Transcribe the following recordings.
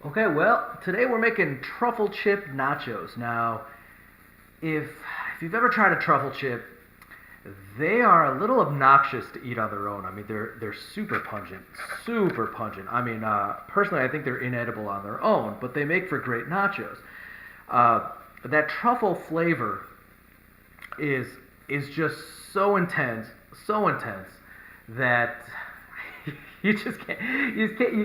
Okay, well, today we're making truffle chip nachos. Now, if you've ever tried a truffle chip, they are a little obnoxious to eat on their own. I mean, they're super pungent, super pungent. I mean, personally, I think they're inedible on their own, but they make for great nachos. That truffle flavor is is just so intense that you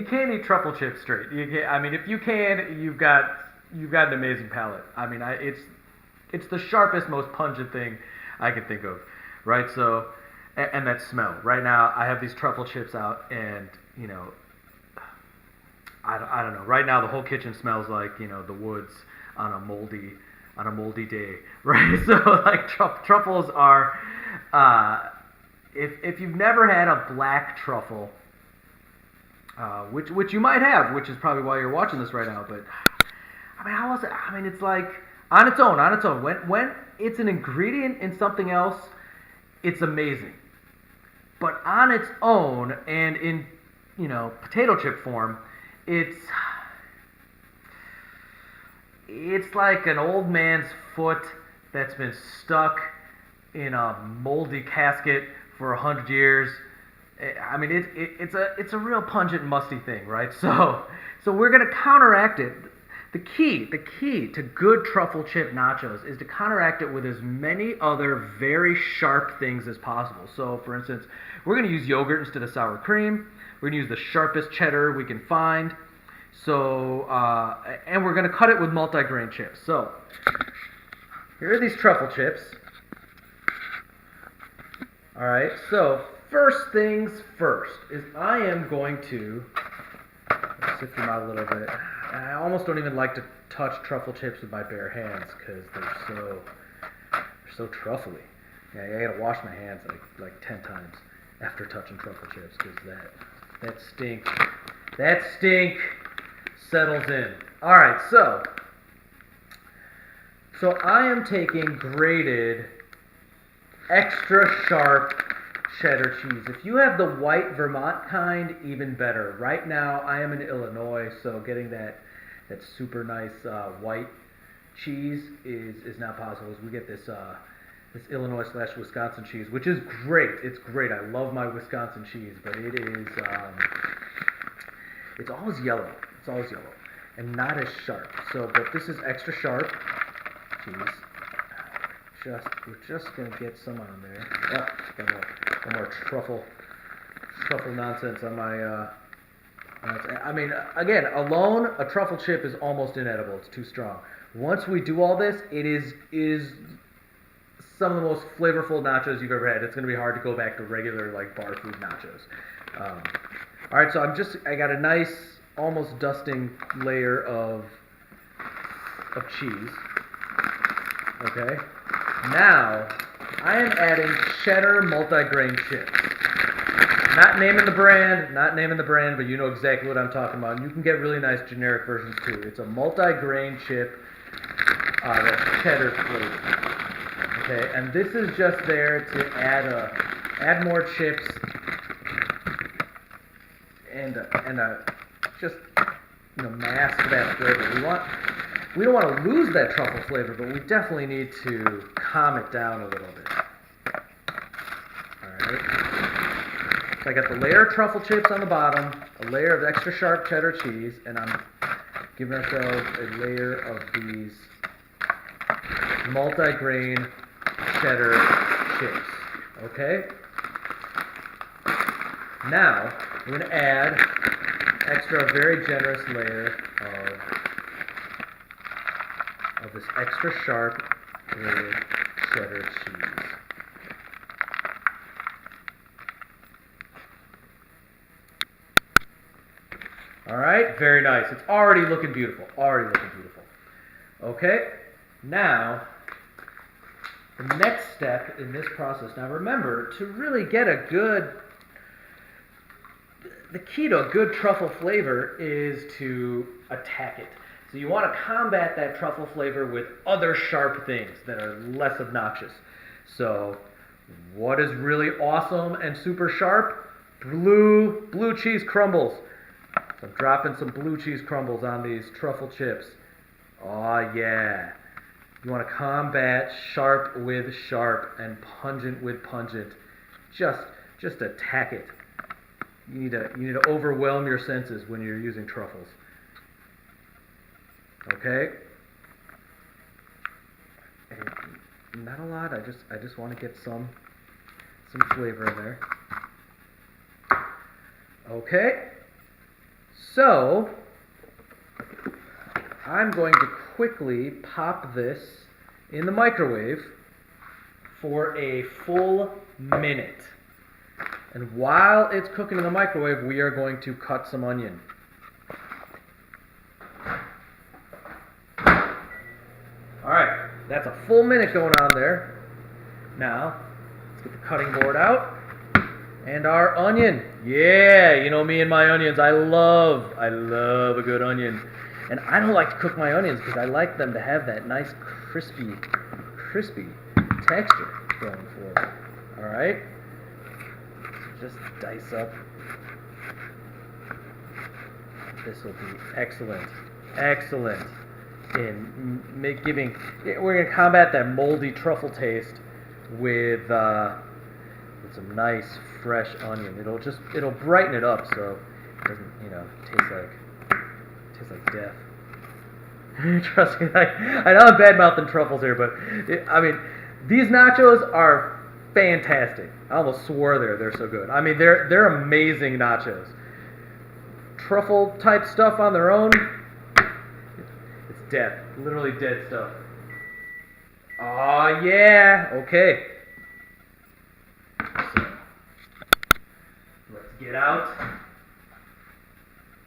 can't eat truffle chips straight. You can't, I mean, if you can, you've got an amazing palate. I mean, it's the sharpest, most pungent thing I can think of, right? So, and that smell. Right now, I have these truffle chips out, and I don't know. Right now, the whole kitchen smells like the woods on a moldy day, right? So like truffles are, if you've never had a black truffle, which you might have, which is probably why you're watching this right now. But I mean, how else? I mean, it's like on its own. When it's an ingredient in something else, it's amazing. But on its own and in potato chip form, it's it's like an old man's foot that's been stuck in a moldy casket for 100 years. I mean, it's a real pungent, musty thing, right? So we're gonna counteract it. The key to good truffle chip nachos is to counteract it with as many other very sharp things as possible. So, for instance, we're gonna use yogurt instead of sour cream. We're gonna use the sharpest cheddar we can find. So, and we're gonna cut it with multi-grain chips. So, here are these truffle chips. All right. So, first things first is I am going to sift them out a little bit. I almost don't even like to touch truffle chips with my bare hands because they're so truffly. Yeah, I gotta wash my hands like 10 times after touching truffle chips because that stink settles in. All right, so I am taking grated extra sharp cheddar cheese. If you have the white Vermont kind, even better. Right now, I am in Illinois, so getting that super nice white cheese is not possible. As we get this Illinois/Wisconsin cheese, which is great. It's great. I love my Wisconsin cheese, but it's always yellow. It's always yellow and not as sharp. So, but this is extra sharp cheese. We're just gonna get some on there. Oh, got more truffle nonsense on my. I mean, again, alone a truffle chip is almost inedible. It's too strong. Once we do all this, it is some of the most flavorful nachos you've ever had. It's gonna be hard to go back to regular like bar food nachos. All right, so I got a nice almost dusting layer of cheese. Okay. Now, I am adding cheddar multigrain chips. Not naming the brand, but you know exactly what I'm talking about. And you can get really nice generic versions too. It's a multigrain chip that's cheddar flavored. Okay, and this is just there to add more chips and just mask that flavor. We don't want to lose that truffle flavor, but we definitely need to calm it down a little bit. Alright. So I got the layer of truffle chips on the bottom, a layer of extra sharp cheddar cheese, and I'm giving ourselves a layer of these multi-grain cheddar chips. Okay? Now, we're going to add a very generous layer of this extra sharp grated cheddar cheese. All right, very nice. It's already looking beautiful. Okay, now the next step in this process. Now remember, to really get the key to a good truffle flavor is to attack it. So you want to combat that truffle flavor with other sharp things that are less obnoxious. So what is really awesome and super sharp? Blue cheese crumbles. So I'm dropping some blue cheese crumbles on these truffle chips. Oh yeah. You want to combat sharp with sharp and pungent with pungent. Just attack it. You need to overwhelm your senses when you're using truffles. Okay? And not a lot. I just want to get some flavor in there. Okay. So I'm going to quickly pop this in the microwave for a full minute. And while it's cooking in the microwave, we are going to cut some onion. Alright, that's a full minute going on there. Now, let's get the cutting board out. And our onion. Yeah, you know me and my onions. I love a good onion. And I don't like to cook my onions because I like them to have that nice crispy texture going for it. Alright? So just dice up. This will be excellent in giving. We're going to combat that moldy truffle taste with some nice fresh onion. It'll brighten it up so it doesn't taste like death. Trust me, I know I'm bad-mouthing truffles here, but these nachos are fantastic. I almost swore they're so good. I mean, they're amazing nachos. Truffle type stuff on their own, it's death. Literally dead stuff. Oh yeah. Okay. So, let's get out.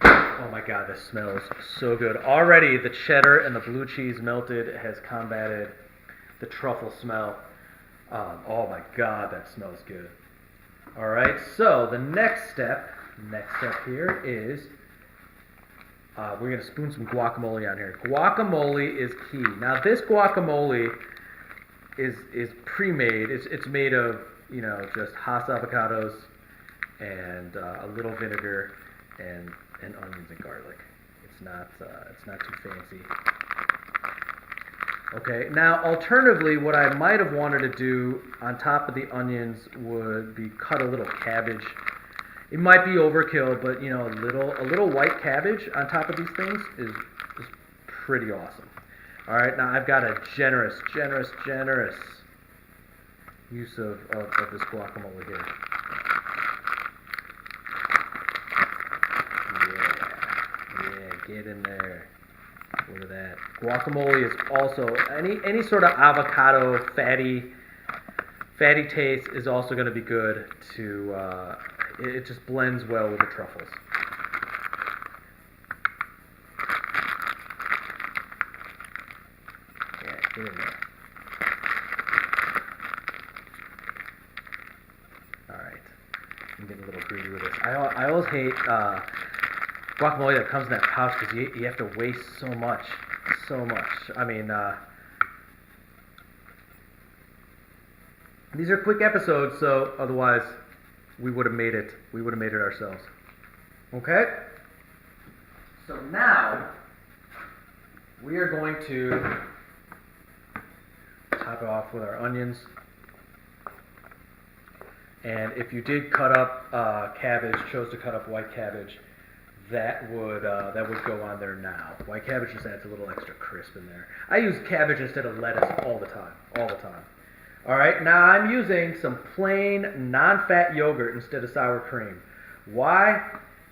Oh my god, this smells so good. Already the cheddar and the blue cheese melted has combated the truffle smell. Oh my god, that smells good. Alright, so the next step here is we're going to spoon some guacamole on here. Guacamole is key. Now this guacamole is pre-made. It's made of, just Hass avocados and a little vinegar and onions and garlic. It's not too fancy. Okay, now alternatively, what I might have wanted to do on top of the onions would be cut a little cabbage. It might be overkill, but a little white cabbage on top of these things is pretty awesome. All right, now I've got a generous use of this guacamole here. Yeah, get in there. Look at that. Guacamole is also any sort of avocado fatty taste is also going to be good to. It just blends well with the truffles. Yeah, get in there. All right, I'm getting a little greedy with this. I always hate guacamole that comes in that pouch because you have to waste so much. I mean, these are quick episodes, so otherwise we would have made it. We would have made it ourselves. Okay? So now we are going to top it off with our onions. And if you did cut up cabbage, chose to cut up white cabbage, that would go on there now. White cabbage just adds a little extra crisp in there. I use cabbage instead of lettuce all the time. All right, now I'm using some plain non-fat yogurt instead of sour cream. Why?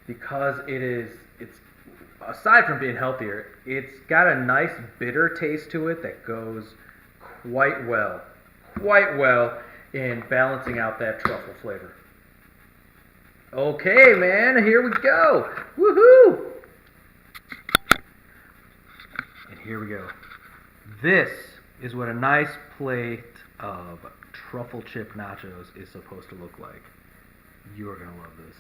Because it's aside from being healthier, it's got a nice bitter taste to it that goes quite well in balancing out that truffle flavor. Okay, man, here we go. Woohoo! And here we go. This is what a nice plate of truffle chip nachos is supposed to look like. You are going to love this.